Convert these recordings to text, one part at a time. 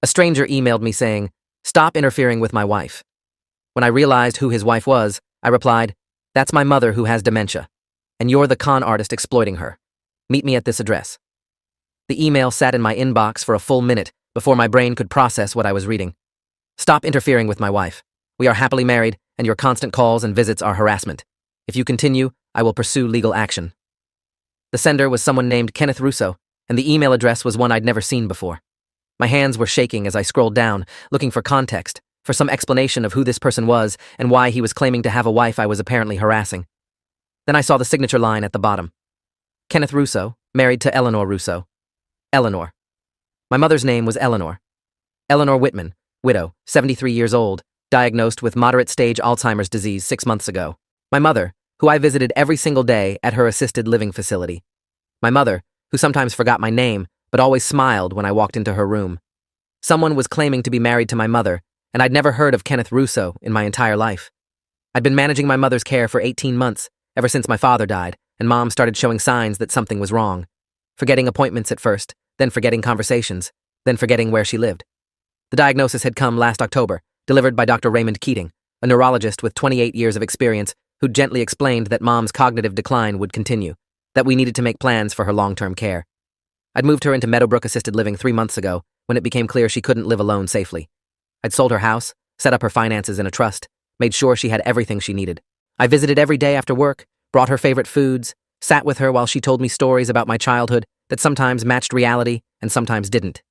A stranger emailed me saying, "Stop interfering with my wife." When I realized who his wife was, I replied, "That's my mother who has dementia, and you're the con artist exploiting her. Meet me at this address." The email sat in my inbox for a full minute before my brain could process what I was reading. "Stop interfering with my wife. We are happily married, and your constant calls and visits are harassment. If you continue, I will pursue legal action." The sender was someone named Kenneth Russo, and the email address was one I'd never seen before. My hands were shaking as I scrolled down, looking for context, for some explanation of who this person was and why he was claiming to have a wife I was apparently harassing. Then I saw the signature line at the bottom. Kenneth Russo, married to Eleanor Russo. Eleanor. My mother's name was Eleanor. Eleanor Whitman, widow, 73 years old, diagnosed with moderate-stage Alzheimer's disease 6 months ago. My mother, who I visited every single day at her assisted living facility. My mother, who sometimes forgot my name, but always smiled when I walked into her room. Someone was claiming to be married to my mother, and I'd never heard of Kenneth Russo in my entire life. I'd been managing my mother's care for 18 months, ever since my father died, and Mom started showing signs that something was wrong. Forgetting appointments at first, then forgetting conversations, then forgetting where she lived. The diagnosis had come last October, delivered by Dr. Raymond Keating, a neurologist with 28 years of experience who gently explained that Mom's cognitive decline would continue, that we needed to make plans for her long-term care. I'd moved her into Meadowbrook Assisted Living 3 months ago when it became clear she couldn't live alone safely. I'd sold her house, set up her finances in a trust, made sure she had everything she needed. I visited every day after work, brought her favorite foods, sat with her while she told me stories about my childhood that sometimes matched reality and sometimes didn't.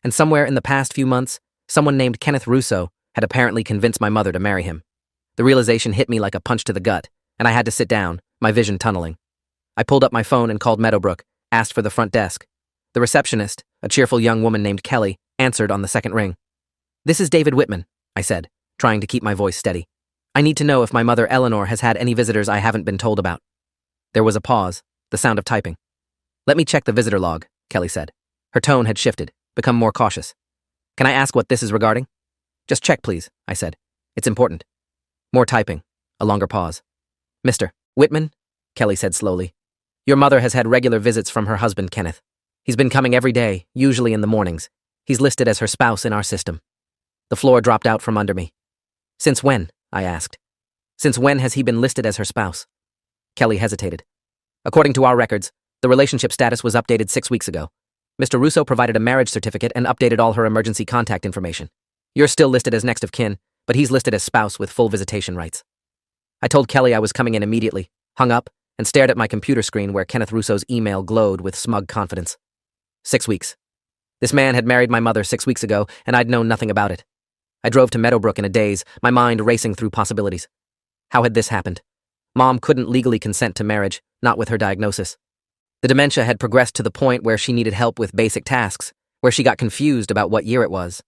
And somewhere in the past few months, someone named Kenneth Russo had apparently convinced my mother to marry him. The realization hit me like a punch to the gut, and I had to sit down, my vision tunneling. I pulled up my phone and called Meadowbrook, asked for the front desk. The receptionist, a cheerful young woman named Kelly, answered on the second ring. "This is David Whitman," I said, trying to keep my voice steady. "I need to know if my mother Eleanor has had any visitors I haven't been told about." There was a pause, the sound of typing. "Let me check the visitor log," Kelly said. Her tone had shifted, become more cautious. "Can I ask what this is regarding?" "Just check, please," I said. "It's important." More typing, a longer pause. "Mr. Whitman," Kelly said slowly, "your mother has had regular visits from her husband, Kenneth. He's been coming every day, usually in the mornings. He's listed as her spouse in our system." The floor dropped out from under me. "Since when?" I asked. "Since when has he been listed as her spouse?" Kelly hesitated. "According to our records, the relationship status was updated 6 weeks ago. Mr. Russo provided a marriage certificate and updated all her emergency contact information. You're still listed as next of kin, but he's listed as spouse with full visitation rights." I told Kelly I was coming in immediately, hung up, and stared at my computer screen where Kenneth Russo's email glowed with smug confidence. 6 weeks. This man had married my mother 6 weeks ago, and I'd known nothing about it. I drove to Meadowbrook in a daze, my mind racing through possibilities. How had this happened? Mom couldn't legally consent to marriage, not with her diagnosis. The dementia had progressed to the point where she needed help with basic tasks, where she got confused about what year it was.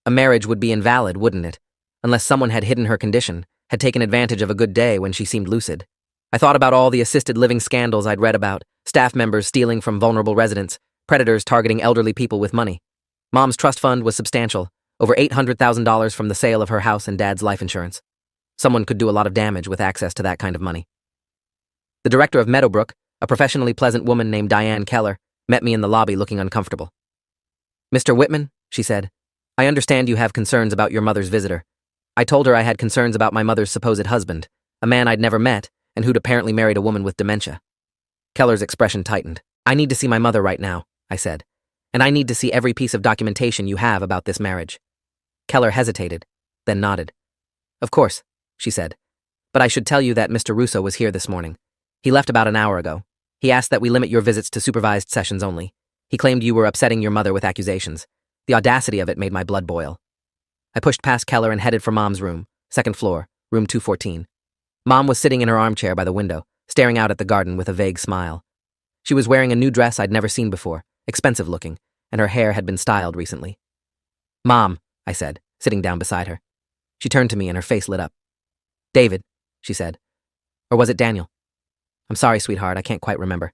A marriage would be invalid, wouldn't it? Unless someone had hidden her condition, had taken advantage of a good day when she seemed lucid. I thought about all the assisted living scandals I'd read about, staff members stealing from vulnerable residents, predators targeting elderly people with money. Mom's trust fund was substantial, over $800,000 from the sale of her house and Dad's life insurance. Someone could do a lot of damage with access to that kind of money. The director of Meadowbrook, a professionally pleasant woman named Diane Keller, met me in the lobby looking uncomfortable. "Mr. Whitman," she said, "I understand you have concerns about your mother's visitor." I told her I had concerns about my mother's supposed husband, a man I'd never met and who'd apparently married a woman with dementia. Keller's expression tightened. "I need to see my mother right now," I said, "and I need to see every piece of documentation you have about this marriage." Keller hesitated, then nodded. "Of course," she said, "but I should tell you that Mr. Russo was here this morning. He left about an hour ago. He asked that we limit your visits to supervised sessions only. He claimed you were upsetting your mother with accusations. The audacity of it made my blood boil." I pushed past Keller and headed for Mom's room, 2nd floor, room 214. Mom was sitting in her armchair by the window, staring out at the garden with a vague smile. She was wearing a new dress I'd never seen before, expensive looking, and her hair had been styled recently. "Mom," I said, sitting down beside her. She turned to me and her face lit up. "David," she said. Or was it Daniel? "I'm sorry, sweetheart, I can't quite remember."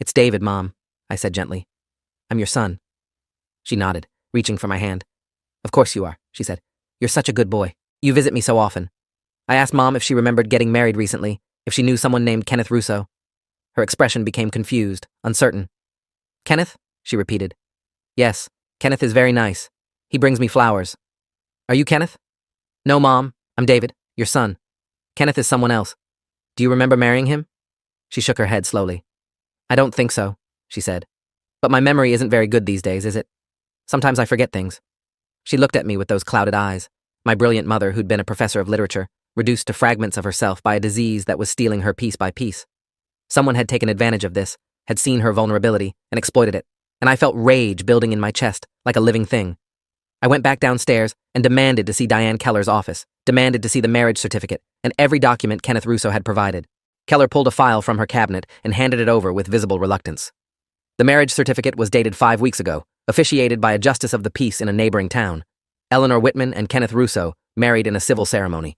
"It's David, Mom," I said gently. "I'm your son." She nodded, reaching for my hand. "Of course you are," she said. "You're such a good boy. You visit me so often." I asked Mom if she remembered getting married recently, if she knew someone named Kenneth Russo. Her expression became confused, uncertain. "Kenneth?" she repeated. "Yes, Kenneth is very nice. He brings me flowers. Are you Kenneth? No, Mom. I'm David, your son. Kenneth is someone else. Do you remember marrying him? She shook her head slowly. I don't think so, she said. But my memory isn't very good these days, is it? Sometimes I forget things. She looked at me with those clouded eyes, my brilliant mother who'd been a professor of literature, reduced to fragments of herself by a disease that was stealing her piece by piece. Someone had taken advantage of this, had seen her vulnerability, and exploited it, and I felt rage building in my chest like a living thing. I went back downstairs and demanded to see Diane Keller's office, demanded to see the marriage certificate, and every document Kenneth Russo had provided. Keller pulled a file from her cabinet and handed it over with visible reluctance. The marriage certificate was dated 5 weeks ago, officiated by a justice of the peace in a neighboring town. Eleanor Whitman and Kenneth Russo married in a civil ceremony.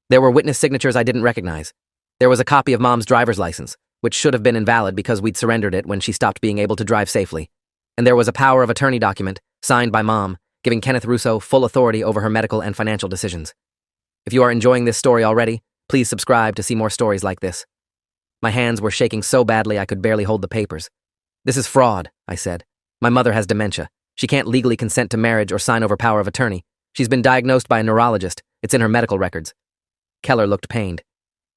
There were witness signatures I didn't recognize. There was a copy of Mom's driver's license, which should have been invalid because we'd surrendered it when she stopped being able to drive safely. And there was a power of attorney document, signed by Mom, giving Kenneth Russo full authority over her medical and financial decisions. If you are enjoying this story already, please subscribe to see more stories like this. My hands were shaking so badly I could barely hold the papers. This is fraud, I said. My mother has dementia. She can't legally consent to marriage or sign over power of attorney. She's been diagnosed by a neurologist. It's in her medical records. Keller looked pained.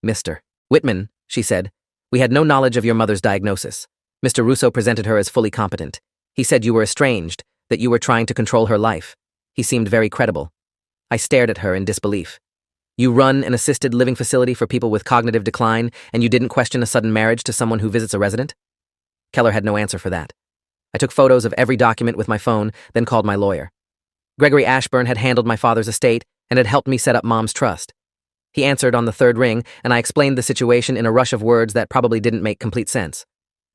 Mr. Whitman, she said, we had no knowledge of your mother's diagnosis. Mr. Russo presented her as fully competent. He said you were estranged, that you were trying to control her life. He seemed very credible. I stared at her in disbelief. You run an assisted living facility for people with cognitive decline, and you didn't question a sudden marriage to someone who visits a resident? Keller had no answer for that. I took photos of every document with my phone, then called my lawyer. Gregory Ashburn had handled my father's estate and had helped me set up Mom's trust. He answered on the third ring, and I explained the situation in a rush of words that probably didn't make complete sense.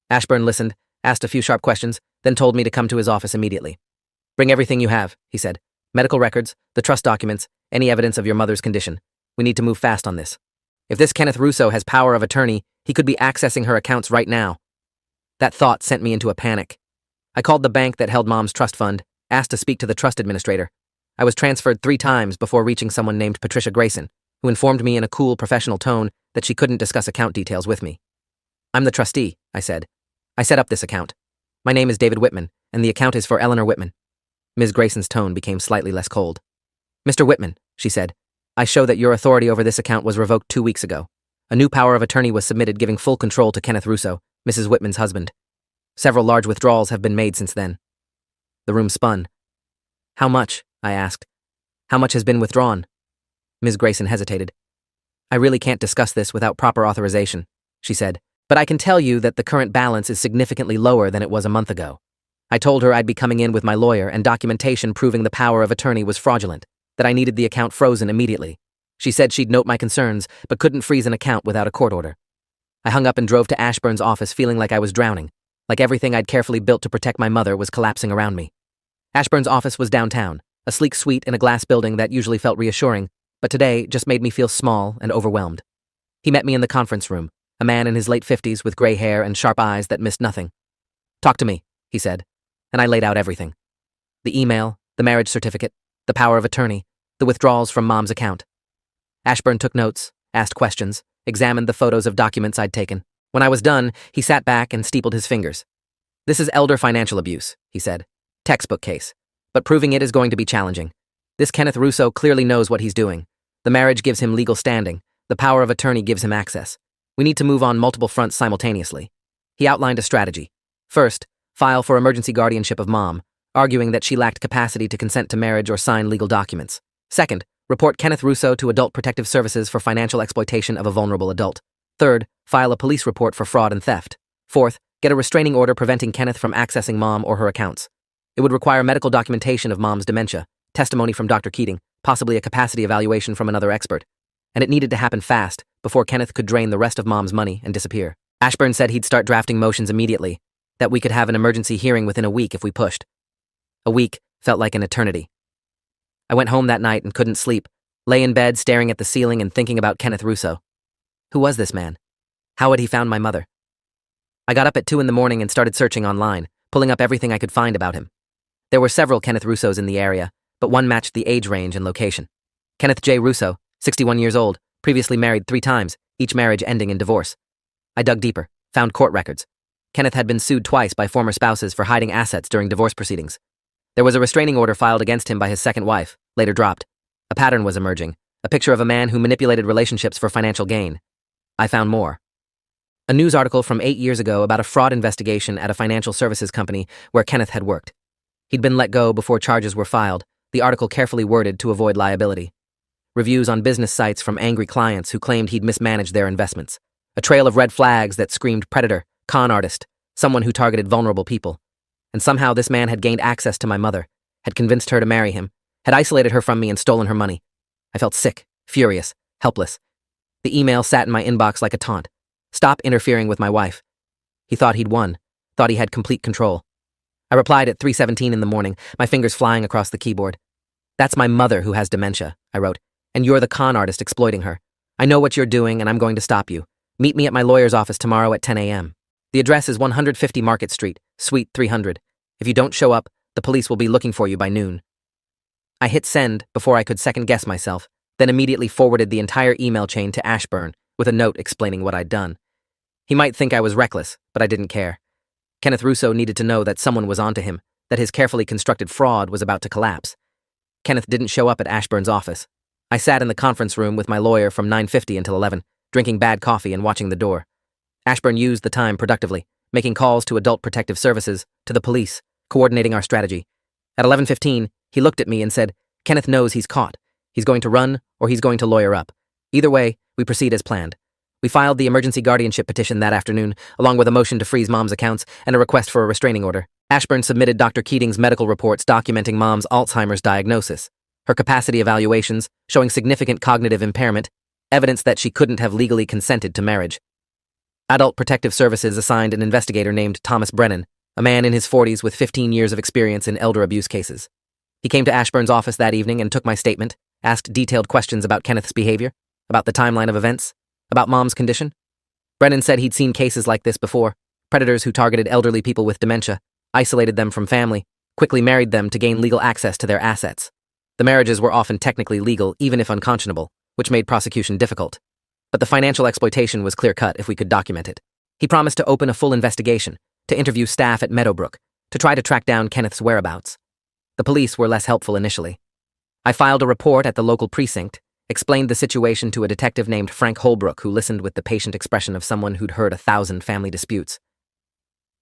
Ashburn listened, asked a few sharp questions, then told me to come to his office immediately. Bring everything you have, he said. Medical records, the trust documents, any evidence of your mother's condition. We need to move fast on this. If this Kenneth Russo has power of attorney, he could be accessing her accounts right now. That thought sent me into a panic. I called the bank that held Mom's trust fund, asked to speak to the trust administrator. I was transferred 3 times before reaching someone named Patricia Grayson, who informed me in a cool, professional tone that she couldn't discuss account details with me. I'm the trustee, I said. I set up this account. My name is David Whitman, and the account is for Eleanor Whitman. Ms. Grayson's tone became slightly less cold. Mr. Whitman, she said, I show that your authority over this account was revoked 2 weeks ago. A new power of attorney was submitted giving full control to Kenneth Russo, Mrs. Whitman's husband. Several large withdrawals have been made since then. The room spun. How much? I asked. How much has been withdrawn? Ms. Grayson hesitated. I really can't discuss this without proper authorization, she said, but I can tell you that the current balance is significantly lower than it was a month ago. I told her I'd be coming in with my lawyer and documentation proving the power of attorney was fraudulent, that I needed the account frozen immediately. She said she'd note my concerns, but couldn't freeze an account without a court order. I hung up and drove to Ashburn's office feeling like I was drowning, like everything I'd carefully built to protect my mother was collapsing around me. Ashburn's office was downtown, a sleek suite in a glass building that usually felt reassuring, but today just made me feel small and overwhelmed. He met me in the conference room, a man in his late 50s with gray hair and sharp eyes that missed nothing. Talk to me, he said, and I laid out everything. The email, the marriage certificate, the power of attorney, the withdrawals from Mom's account. Ashburn took notes, asked questions, examined the photos of documents I'd taken. When I was done, he sat back and steepled his fingers. This is elder financial abuse, he said. Textbook case. But proving it is going to be challenging. This Kenneth Russo clearly knows what he's doing. The marriage gives him legal standing. The power of attorney gives him access. We need to move on multiple fronts simultaneously. He outlined a strategy. First, file for emergency guardianship of Mom, arguing that she lacked capacity to consent to marriage or sign legal documents. Second, report Kenneth Russo to Adult Protective Services for financial exploitation of a vulnerable adult. Third, file a police report for fraud and theft. Fourth, get a restraining order preventing Kenneth from accessing Mom or her accounts. It would require medical documentation of Mom's dementia, testimony from Dr. Keating, possibly a capacity evaluation from another expert. And it needed to happen fast, before Kenneth could drain the rest of Mom's money and disappear. Ashburn said he'd start drafting motions immediately, that we could have an emergency hearing within a week if we pushed. A week felt like an eternity. I went home that night and couldn't sleep, lay in bed staring at the ceiling and thinking about Kenneth Russo. Who was this man? How had he found my mother? I got up at 2 a.m. and started searching online, pulling up everything I could find about him. There were several Kenneth Russos in the area, but one matched the age range and location. Kenneth J. Russo, 61 years old, previously married 3 times, each marriage ending in divorce. I dug deeper, found court records. Kenneth had been sued twice by former spouses for hiding assets during divorce proceedings. There was a restraining order filed against him by his second wife, later dropped. A pattern was emerging, a picture of a man who manipulated relationships for financial gain. I found more. A news article from 8 years ago about a fraud investigation at a financial services company where Kenneth had worked. He'd been let go before charges were filed, the article carefully worded to avoid liability. Reviews on business sites from angry clients who claimed he'd mismanaged their investments. A trail of red flags that screamed predator, con artist, someone who targeted vulnerable people. And somehow this man had gained access to my mother, had convinced her to marry him, had isolated her from me and stolen her money. I felt sick, furious, helpless. The email sat in my inbox like a taunt. Stop interfering with my wife. He thought he'd won, thought he had complete control. I replied at 3:17 in the morning, my fingers flying across the keyboard. That's my mother who has dementia, I wrote, and you're the con artist exploiting her. I know what you're doing and I'm going to stop you. Meet me at my lawyer's office tomorrow at 10 a.m. The address is 150 Market Street, Suite 300. If you don't show up, the police will be looking for you by noon. I hit send before I could second-guess myself, then immediately forwarded the entire email chain to Ashburn with a note explaining what I'd done. He might think I was reckless, but I didn't care. Kenneth Russo needed to know that someone was onto him, that his carefully constructed fraud was about to collapse. Kenneth didn't show up at Ashburn's office. I sat in the conference room with my lawyer from 9:50 until 11, drinking bad coffee and watching the door. Ashburn used the time productively, making calls to Adult Protective Services, to the police, coordinating our strategy. At 11:15, he looked at me and said, Kenneth knows he's caught. He's going to run or he's going to lawyer up. Either way, we proceed as planned. We filed the emergency guardianship petition that afternoon, along with a motion to freeze Mom's accounts and a request for a restraining order. Ashburn submitted Dr. Keating's medical reports documenting Mom's Alzheimer's diagnosis, her capacity evaluations showing significant cognitive impairment, evidence that she couldn't have legally consented to marriage. Adult Protective Services assigned an investigator named Thomas Brennan, a man in his 40s with 15 years of experience in elder abuse cases. He came to Ashburn's office that evening and took my statement, asked detailed questions about Kenneth's behavior, about the timeline of events, about Mom's condition. Brennan said he'd seen cases like this before, predators who targeted elderly people with dementia, isolated them from family, quickly married them to gain legal access to their assets. The marriages were often technically legal, even if unconscionable, which made prosecution difficult. But the financial exploitation was clear-cut if we could document it. He promised to open a full investigation, to interview staff at Meadowbrook, to try to track down Kenneth's whereabouts. The police were less helpful initially. I filed a report at the local precinct, explained the situation to a detective named Frank Holbrook who listened with the patient expression of someone who'd heard 1,000 family disputes.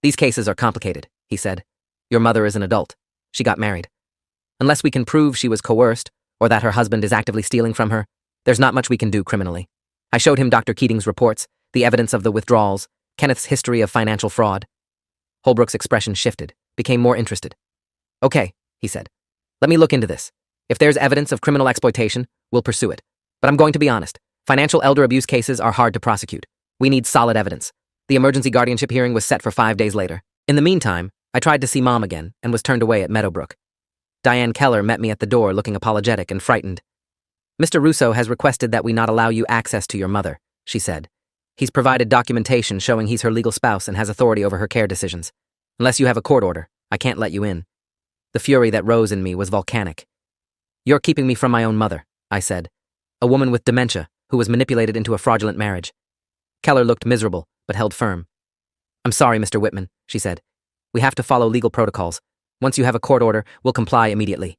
These cases are complicated, he said. Your mother is an adult. She got married. Unless we can prove she was coerced, or that her husband is actively stealing from her, there's not much we can do criminally. I showed him Dr. Keating's reports, the evidence of the withdrawals, Kenneth's history of financial fraud. Holbrook's expression shifted, became more interested. Okay, he said. Let me look into this. If there's evidence of criminal exploitation, we'll pursue it. But I'm going to be honest. Financial elder abuse cases are hard to prosecute. We need solid evidence. The emergency guardianship hearing was set for 5 days later. In the meantime, I tried to see Mom again and was turned away at Meadowbrook. Diane Keller met me at the door looking apologetic and frightened. Mr. Russo has requested that we not allow you access to your mother, she said. He's provided documentation showing he's her legal spouse and has authority over her care decisions. Unless you have a court order, I can't let you in. The fury that rose in me was volcanic. You're keeping me from my own mother, I said. A woman with dementia, who was manipulated into a fraudulent marriage. Keller looked miserable, but held firm. I'm sorry, Mr. Whitman, she said. We have to follow legal protocols. Once you have a court order, we'll comply immediately.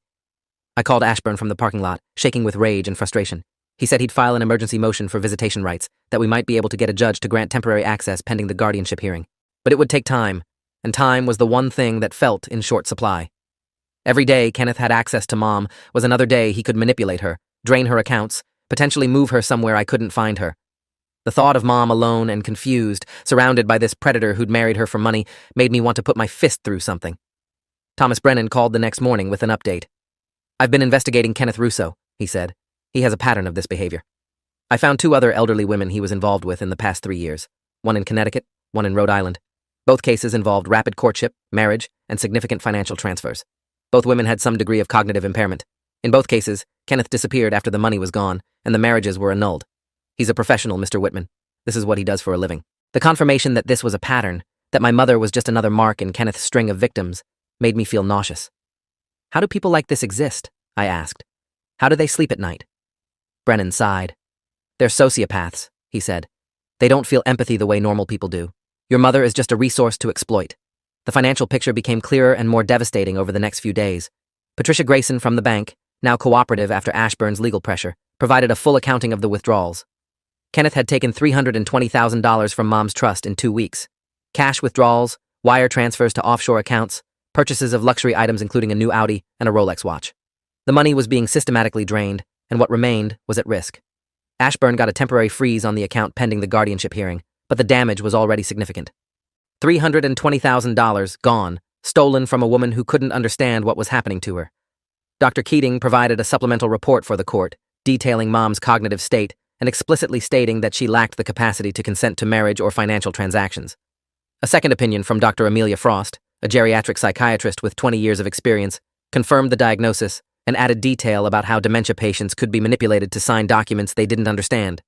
I called Ashburn from the parking lot, shaking with rage and frustration. He said he'd file an emergency motion for visitation rights, that we might be able to get a judge to grant temporary access pending the guardianship hearing. But it would take time, and time was the one thing that felt in short supply. Every day Kenneth had access to Mom was another day he could manipulate her, drain her accounts, potentially move her somewhere I couldn't find her. The thought of Mom alone and confused, surrounded by this predator who'd married her for money, made me want to put my fist through something. Thomas Brennan called the next morning with an update. I've been investigating Kenneth Russo, he said. He has a pattern of this behavior. I found 2 other elderly women he was involved with in the past 3 years, one in Connecticut, one in Rhode Island. Both cases involved rapid courtship, marriage, and significant financial transfers. Both women had some degree of cognitive impairment. In both cases, Kenneth disappeared after the money was gone, and the marriages were annulled. He's a professional, Mr. Whitman. This is what he does for a living. The confirmation that this was a pattern, that my mother was just another mark in Kenneth's string of victims, made me feel nauseous. How do people like this exist? I asked. How do they sleep at night? Brennan sighed. They're sociopaths, he said. They don't feel empathy the way normal people do. Your mother is just a resource to exploit. The financial picture became clearer and more devastating over the next few days. Patricia Grayson from the bank, now cooperative after Ashburn's legal pressure, provided a full accounting of the withdrawals. Kenneth had taken $320,000 from Mom's trust in 2 weeks. Cash withdrawals, wire transfers to offshore accounts, purchases of luxury items including a new Audi and a Rolex watch. The money was being systematically drained, and what remained was at risk. Ashburn got a temporary freeze on the account pending the guardianship hearing, but the damage was already significant. $320,000 gone, stolen from a woman who couldn't understand what was happening to her. Dr. Keating provided a supplemental report for the court, detailing Mom's cognitive state and explicitly stating that she lacked the capacity to consent to marriage or financial transactions. A second opinion from Dr. Amelia Frost, a geriatric psychiatrist with 20 years of experience, confirmed the diagnosis and added detail about how dementia patients could be manipulated to sign documents they didn't understand.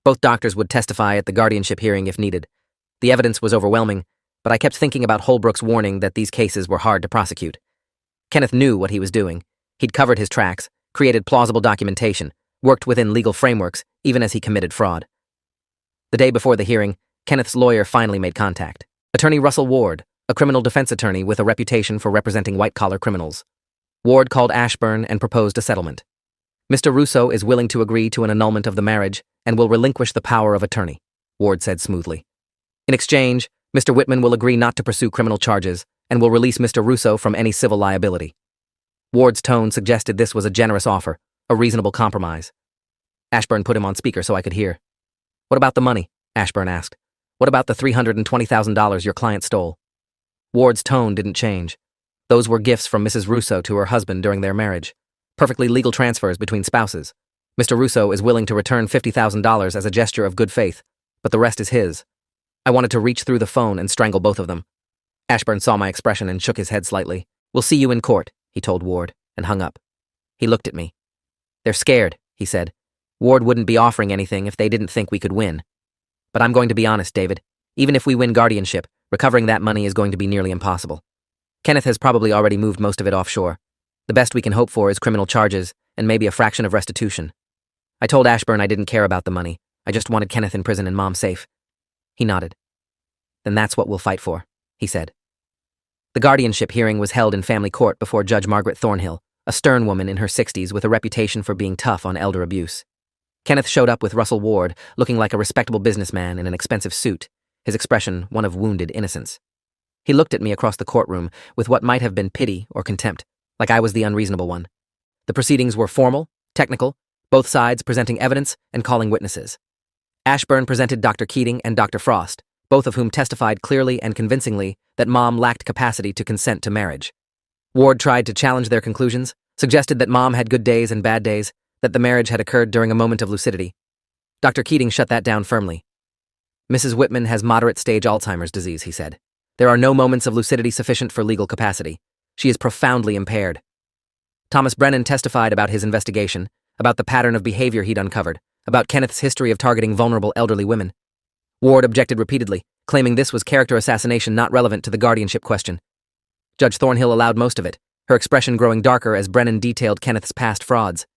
Both doctors would testify at the guardianship hearing if needed. The evidence was overwhelming, but I kept thinking about Holbrook's warning that these cases were hard to prosecute. Kenneth knew what he was doing. He'd covered his tracks, created plausible documentation, worked within legal frameworks, even as he committed fraud. The day before the hearing, Kenneth's lawyer finally made contact. Attorney Russell Ward, a criminal defense attorney with a reputation for representing white-collar criminals. Ward called Ashburn and proposed a settlement. Mr. Russo is willing to agree to an annulment of the marriage and will relinquish the power of attorney, Ward said smoothly. In exchange, Mr. Whitman will agree not to pursue criminal charges and will release Mr. Russo from any civil liability. Ward's tone suggested this was a generous offer, a reasonable compromise. Ashburn put him on speaker so I could hear. "What about the money?" Ashburn asked. "What about the $320,000 your client stole?" Ward's tone didn't change. Those were gifts from Mrs. Russo to her husband during their marriage. Perfectly legal transfers between spouses. Mr. Russo is willing to return $50,000 as a gesture of good faith, but the rest is his. I wanted to reach through the phone and strangle both of them. Ashburn saw my expression and shook his head slightly. "We'll see you in court," he told Ward, and hung up. He looked at me. "They're scared," he said. "Ward wouldn't be offering anything if they didn't think we could win. But I'm going to be honest, David. Even if we win guardianship, recovering that money is going to be nearly impossible. Kenneth has probably already moved most of it offshore. The best we can hope for is criminal charges and maybe a fraction of restitution." I told Ashburn I didn't care about the money. I just wanted Kenneth in prison and Mom safe. He nodded. "Then that's what we'll fight for," he said. The guardianship hearing was held in family court before Judge Margaret Thornhill, a stern woman in her 60s with a reputation for being tough on elder abuse. Kenneth showed up with Russell Ward, looking like a respectable businessman in an expensive suit, his expression one of wounded innocence. He looked at me across the courtroom with what might have been pity or contempt, like I was the unreasonable one. The proceedings were formal, technical, both sides presenting evidence and calling witnesses. Ashburn presented Dr. Keating and Dr. Frost, both of whom testified clearly and convincingly that Mom lacked capacity to consent to marriage. Ward tried to challenge their conclusions, suggested that Mom had good days and bad days, that the marriage had occurred during a moment of lucidity. Dr. Keating shut that down firmly. "Mrs. Whitman has moderate-stage Alzheimer's disease," he said. "There are no moments of lucidity sufficient for legal capacity. She is profoundly impaired." Thomas Brennan testified about his investigation, about the pattern of behavior he'd uncovered, about Kenneth's history of targeting vulnerable elderly women. Ward objected repeatedly, claiming this was character assassination not relevant to the guardianship question. Judge Thornhill allowed most of it, her expression growing darker as Brennan detailed Kenneth's past frauds.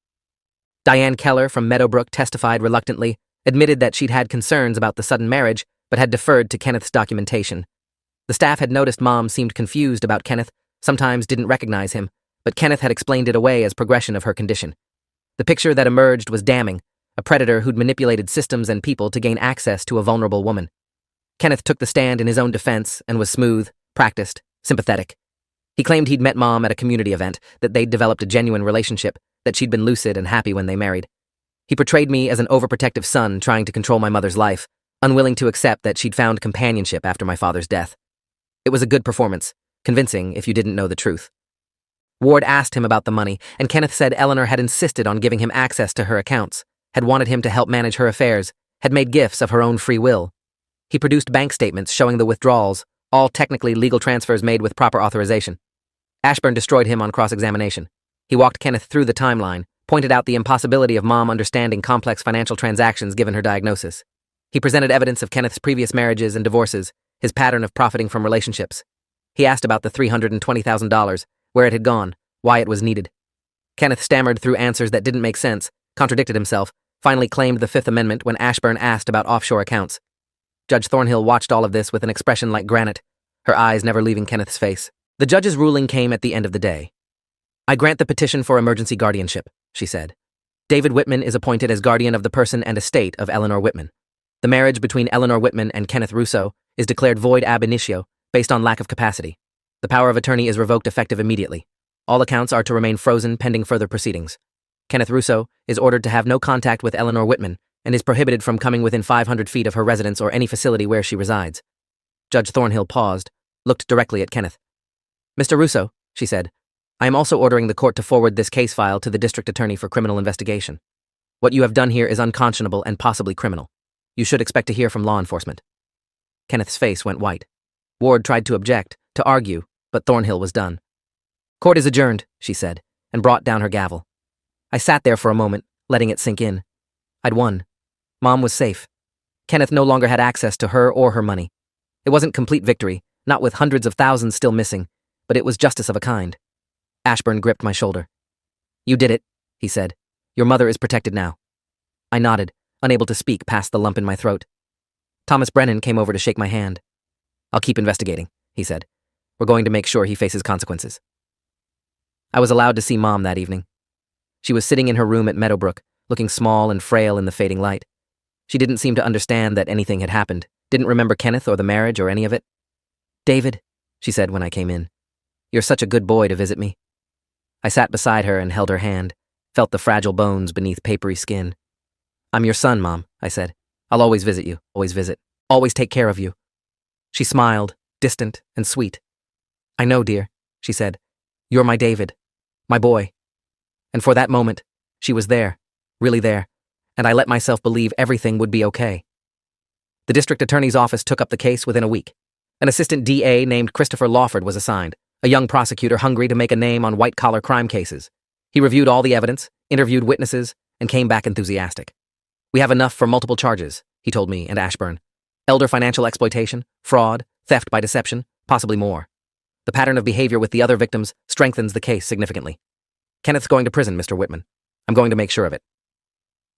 Diane Keller from Meadowbrook testified reluctantly, admitted that she'd had concerns about the sudden marriage, but had deferred to Kenneth's documentation. The staff had noticed Mom seemed confused about Kenneth, sometimes didn't recognize him, but Kenneth had explained it away as progression of her condition. The picture that emerged was damning, a predator who'd manipulated systems and people to gain access to a vulnerable woman. Kenneth took the stand in his own defense and was smooth, practiced, sympathetic. He claimed he'd met Mom at a community event, that they'd developed a genuine relationship, that she'd been lucid and happy when they married. He portrayed me as an overprotective son trying to control my mother's life, unwilling to accept that she'd found companionship after my father's death. It was a good performance, convincing if you didn't know the truth. Ward asked him about the money, and Kenneth said Eleanor had insisted on giving him access to her accounts, had wanted him to help manage her affairs, had made gifts of her own free will. He produced bank statements showing the withdrawals, all technically legal transfers made with proper authorization. Ashburn destroyed him on cross-examination. He walked Kenneth through the timeline, pointed out the impossibility of Mom understanding complex financial transactions given her diagnosis. He presented evidence of Kenneth's previous marriages and divorces, his pattern of profiting from relationships. He asked about the $320,000, where it had gone, why it was needed. Kenneth stammered through answers that didn't make sense, contradicted himself, finally claimed the Fifth Amendment when Ashburn asked about offshore accounts. Judge Thornhill watched all of this with an expression like granite. her eyes never leaving Kenneth's face. The judge's ruling came at the end of the day. "I grant the petition for emergency guardianship," she said. "David Whitman is appointed as guardian of the person and estate of Eleanor Whitman. The marriage between Eleanor Whitman and Kenneth Russo is declared void ab initio based on lack of capacity. The power of attorney is revoked effective immediately. All accounts are to remain frozen pending further proceedings. Kenneth Russo is ordered to have no contact with Eleanor Whitman and is prohibited from coming within 500 feet of her residence or any facility where she resides." Judge Thornhill paused, looked directly at Kenneth. "Mr. Russo," she said, "I am also ordering the court to forward this case file to the district attorney for criminal investigation. What you have done here is unconscionable and possibly criminal. You should expect to hear from law enforcement." Kenneth's face went white. Ward tried to object, to argue, but Thornhill was done. "Court is adjourned," she said, and brought down her gavel. I sat there for a moment, letting it sink in. I'd won. Mom was safe. Kenneth no longer had access to her or her money. It wasn't complete victory, not with hundreds of thousands still missing, but it was justice of a kind. Ashburn gripped my shoulder. "You did it," he said. "Your mother is protected now." I nodded, unable to speak past the lump in my throat. Thomas Brennan came over to shake my hand. "I'll keep investigating," he said. "We're going to make sure he faces consequences." I was allowed to see Mom that evening. She was sitting in her room at Meadowbrook, looking small and frail in the fading light. She didn't seem to understand that anything had happened, didn't remember Kenneth or the marriage or any of it. "David," she said when I came in, "you're such a good boy to visit me." I sat beside her and held her hand, felt the fragile bones beneath papery skin. "I'm your son, Mom," I said. "I'll always visit you, always visit, always take care of you." She smiled, distant and sweet. "I know, dear," she said. "You're my David, my boy." And for that moment, she was there, really there, and I let myself believe everything would be okay. The district attorney's office took up the case within a week. An assistant DA named Christopher Lawford was assigned, a young prosecutor hungry to make a name on white-collar crime cases. He reviewed all the evidence, interviewed witnesses, and came back enthusiastic. "We have enough for multiple charges," he told me and Ashburn. "Elder financial exploitation, fraud, theft by deception, possibly more. The pattern of behavior with the other victims strengthens the case significantly. Kenneth's going to prison, Mr. Whitman. I'm going to make sure of it."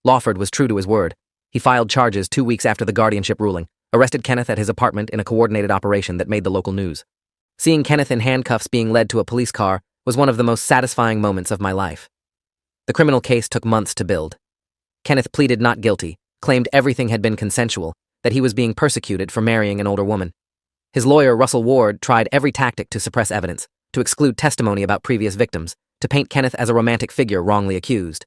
Lawford was true to his word. He filed charges 2 weeks after the guardianship ruling, arrested Kenneth at his apartment in a coordinated operation that made the local news. Seeing Kenneth in handcuffs being led to a police car was one of the most satisfying moments of my life. The criminal case took months to build. Kenneth pleaded not guilty, claimed everything had been consensual, that he was being persecuted for marrying an older woman. His lawyer, Russell Ward, tried every tactic to suppress evidence, to exclude testimony about previous victims, to paint Kenneth as a romantic figure wrongly accused.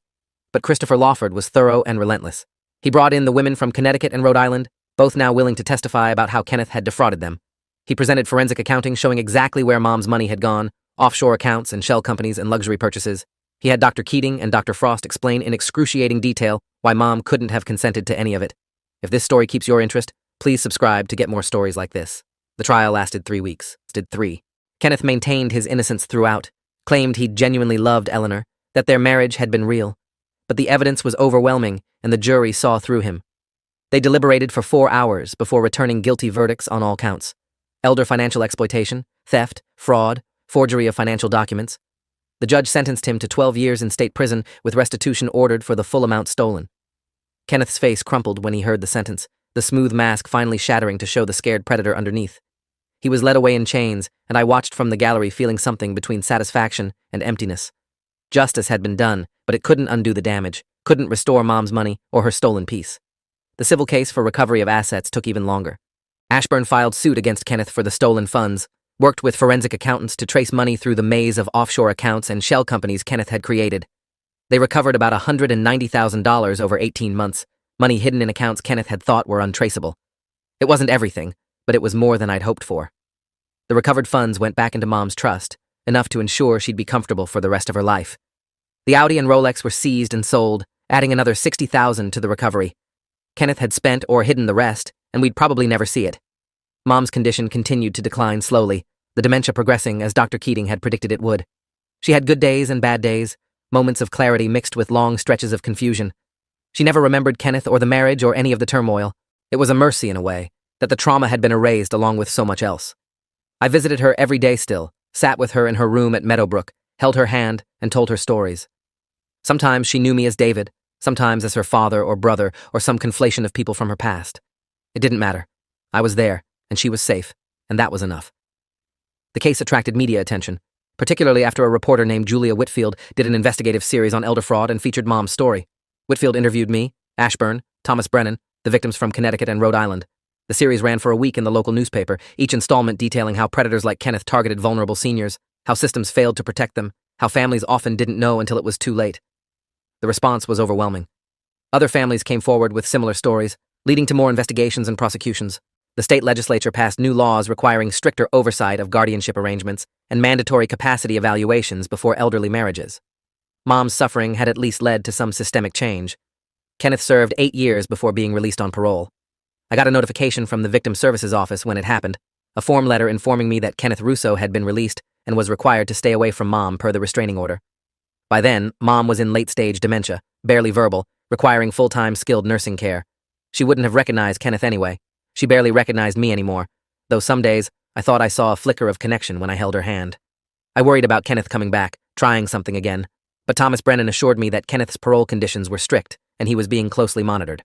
But Christopher Lawford was thorough and relentless. He brought in the women from Connecticut and Rhode Island, both now willing to testify about how Kenneth had defrauded them. He presented forensic accounting showing exactly where Mom's money had gone, offshore accounts and shell companies and luxury purchases. He had Dr. Keating and Dr. Frost explain in excruciating detail why Mom couldn't have consented to any of it. If this story keeps your interest, please subscribe to get more stories like this. The trial lasted 3 weeks. Kenneth maintained his innocence throughout, claimed he genuinely loved Eleanor, that their marriage had been real. But the evidence was overwhelming, and the jury saw through him. They deliberated for 4 hours before returning guilty verdicts on all counts: elder financial exploitation, theft, fraud, forgery of financial documents. The judge sentenced him to 12 years in state prison with restitution ordered for the full amount stolen. Kenneth's face crumpled when he heard the sentence, the smooth mask finally shattering to show the scared predator underneath. He was led away in chains, and I watched from the gallery feeling something between satisfaction and emptiness. Justice had been done, but it couldn't undo the damage, couldn't restore Mom's money or her stolen piece. The civil case for recovery of assets took even longer. Ashburn filed suit against Kenneth for the stolen funds, worked with forensic accountants to trace money through the maze of offshore accounts and shell companies Kenneth had created. They recovered about $190,000 over 18 months, money hidden in accounts Kenneth had thought were untraceable. It wasn't everything, but it was more than I'd hoped for. The recovered funds went back into Mom's trust, enough to ensure she'd be comfortable for the rest of her life. The Audi and Rolex were seized and sold, adding another $60,000 to the recovery. Kenneth had spent or hidden the rest, and we'd probably never see it. Mom's condition continued to decline slowly, the dementia progressing as Dr. Keating had predicted it would. She had good days and bad days, moments of clarity mixed with long stretches of confusion. She never remembered Kenneth or the marriage or any of the turmoil. It was a mercy in a way, that the trauma had been erased along with so much else. I visited her every day still, sat with her in her room at Meadowbrook, held her hand, and told her stories. Sometimes she knew me as David, sometimes as her father or brother or some conflation of people from her past. It didn't matter. I was there, and she was safe, and that was enough. The case attracted media attention, particularly after a reporter named Julia Whitfield did an investigative series on elder fraud and featured Mom's story. Whitfield interviewed me, Ashburn, Thomas Brennan, the victims from Connecticut and Rhode Island. The series ran for a week in the local newspaper, each installment detailing how predators like Kenneth targeted vulnerable seniors, how systems failed to protect them, how families often didn't know until it was too late. The response was overwhelming. Other families came forward with similar stories, leading to more investigations and prosecutions. The state legislature passed new laws requiring stricter oversight of guardianship arrangements and mandatory capacity evaluations before elderly marriages. Mom's suffering had at least led to some systemic change. Kenneth served 8 years before being released on parole. I got a notification from the Victim Services Office when it happened, a form letter informing me that Kenneth Russo had been released and was required to stay away from Mom per the restraining order. By then, Mom was in late-stage dementia, barely verbal, requiring full-time skilled nursing care. She wouldn't have recognized Kenneth anyway. She barely recognized me anymore, though some days I thought I saw a flicker of connection when I held her hand. I worried about Kenneth coming back, trying something again, but Thomas Brennan assured me that Kenneth's parole conditions were strict and he was being closely monitored.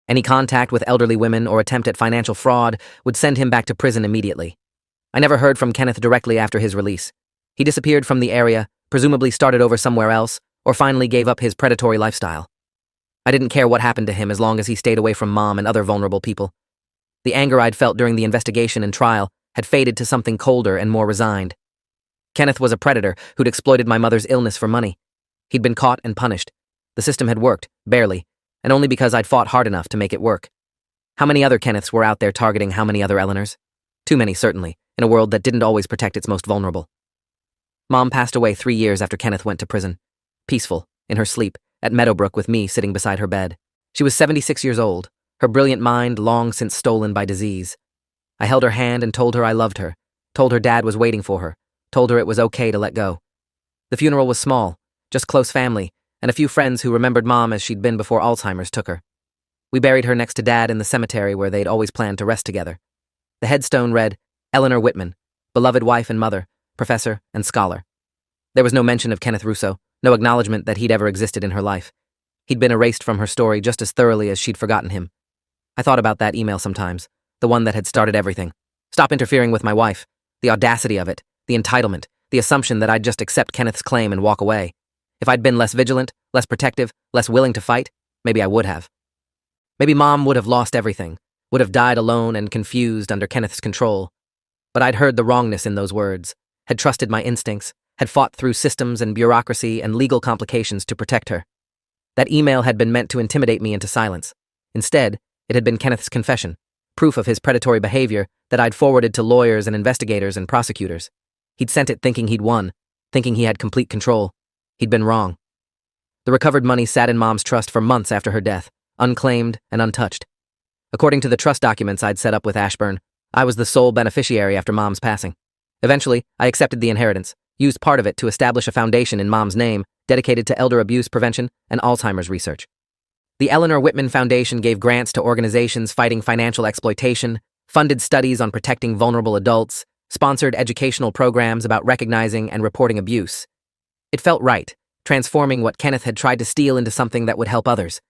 Any contact with elderly women or attempt at financial fraud would send him back to prison immediately. I never heard from Kenneth directly after his release. He disappeared from the area, presumably started over somewhere else, or finally gave up his predatory lifestyle. I didn't care what happened to him as long as he stayed away from Mom and other vulnerable people. The anger I'd felt during the investigation and trial had faded to something colder and more resigned. Kenneth was a predator who'd exploited my mother's illness for money. He'd been caught and punished. The system had worked, barely, and only because I'd fought hard enough to make it work. How many other Kenneths were out there targeting how many other Eleanors? Too many, certainly, in a world that didn't always protect its most vulnerable. Mom passed away 3 years after Kenneth went to prison. Peaceful, in her sleep, at Meadowbrook with me sitting beside her bed. She was 76 years old, her brilliant mind long since stolen by disease. I held her hand and told her I loved her, told her Dad was waiting for her, told her it was okay to let go. The funeral was small, just close family, and a few friends who remembered Mom as she'd been before Alzheimer's took her. We buried her next to Dad in the cemetery where they'd always planned to rest together. The headstone read, Eleanor Whitman, beloved wife and mother, professor and scholar. There was no mention of Kenneth Russo, no acknowledgement that he'd ever existed in her life. He'd been erased from her story just as thoroughly as she'd forgotten him. I thought about that email sometimes, the one that had started everything. Stop interfering with my wife. The audacity of it, the entitlement, the assumption that I'd just accept Kenneth's claim and walk away. If I'd been less vigilant, less protective, less willing to fight, maybe I would have. Maybe Mom would have lost everything, would have died alone and confused under Kenneth's control. But I'd heard the wrongness in those words, had trusted my instincts, had fought through systems and bureaucracy and legal complications to protect her. That email had been meant to intimidate me into silence. Instead, it had been Kenneth's confession, proof of his predatory behavior that I'd forwarded to lawyers and investigators and prosecutors. He'd sent it thinking he'd won, thinking he had complete control. He'd been wrong. The recovered money sat in Mom's trust for months after her death, unclaimed and untouched. According to the trust documents I'd set up with Ashburn, I was the sole beneficiary after Mom's passing. Eventually, I accepted the inheritance, used part of it to establish a foundation in Mom's name dedicated to elder abuse prevention and Alzheimer's research. The Eleanor Whitman Foundation gave grants to organizations fighting financial exploitation, funded studies on protecting vulnerable adults, sponsored educational programs about recognizing and reporting abuse. It felt right, transforming what Kenneth had tried to steal into something that would help others.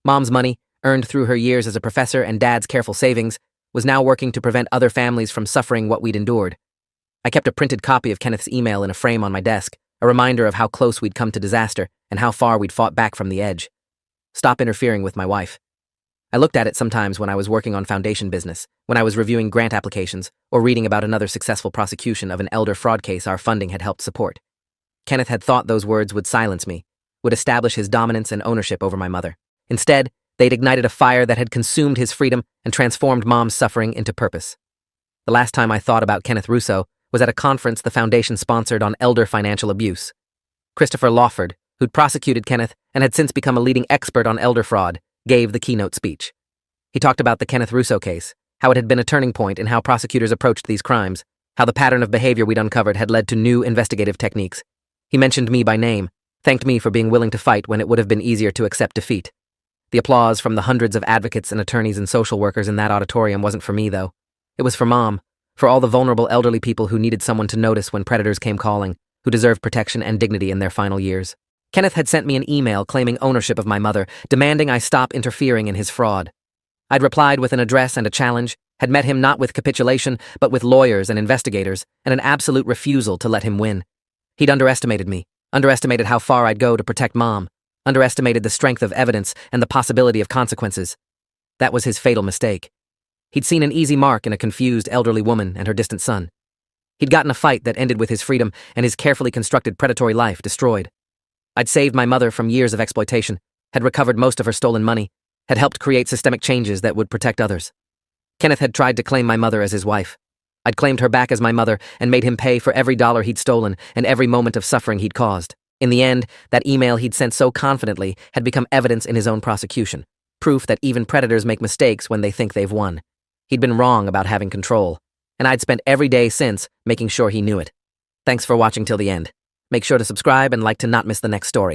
Mom's money, earned through her years as a professor and Dad's careful savings, was now working to prevent other families from suffering what we'd endured. I kept a printed copy of Kenneth's email in a frame on my desk, a reminder of how close we'd come to disaster and how far we'd fought back from the edge. Stop interfering with my wife. I looked at it sometimes when I was working on foundation business, when I was reviewing grant applications, or reading about another successful prosecution of an elder fraud case our funding had helped support. Kenneth had thought those words would silence me, would establish his dominance and ownership over my mother. Instead, they'd ignited a fire that had consumed his freedom and transformed Mom's suffering into purpose. The last time I thought about Kenneth Russo was at a conference the foundation sponsored on elder financial abuse. Christopher Lawford, who'd prosecuted Kenneth and had since become a leading expert on elder fraud, gave the keynote speech. He talked about the Kenneth Russo case, how it had been a turning point in how prosecutors approached these crimes, how the pattern of behavior we'd uncovered had led to new investigative techniques. He mentioned me by name, thanked me for being willing to fight when it would have been easier to accept defeat. The applause from the hundreds of advocates and attorneys and social workers in that auditorium wasn't for me, though. It was for Mom, for all the vulnerable elderly people who needed someone to notice when predators came calling, who deserved protection and dignity in their final years. Kenneth had sent me an email claiming ownership of my mother, demanding I stop interfering in his fraud. I'd replied with an address and a challenge, Had met him not with capitulation, but with lawyers and investigators, and an absolute refusal to let him win. He'd underestimated me, underestimated how far I'd go to protect Mom, underestimated the strength of evidence and the possibility of consequences. That was his fatal mistake. He'd seen an easy mark in a confused elderly woman and her distant son. He'd gotten a fight that ended with his freedom and his carefully constructed predatory life destroyed. I'd saved my mother from years of exploitation, had recovered most of her stolen money, had helped create systemic changes that would protect others. Kenneth had tried to claim my mother as his wife. I'd claimed her back as my mother and made him pay for every dollar he'd stolen and every moment of suffering he'd caused. In the end, that email he'd sent so confidently had become evidence in his own prosecution, proof that even predators make mistakes when they think they've won. He'd been wrong about having control, and I'd spent every day since making sure he knew it. Thanks for watching till the end. Make sure to subscribe and like to not miss the next story.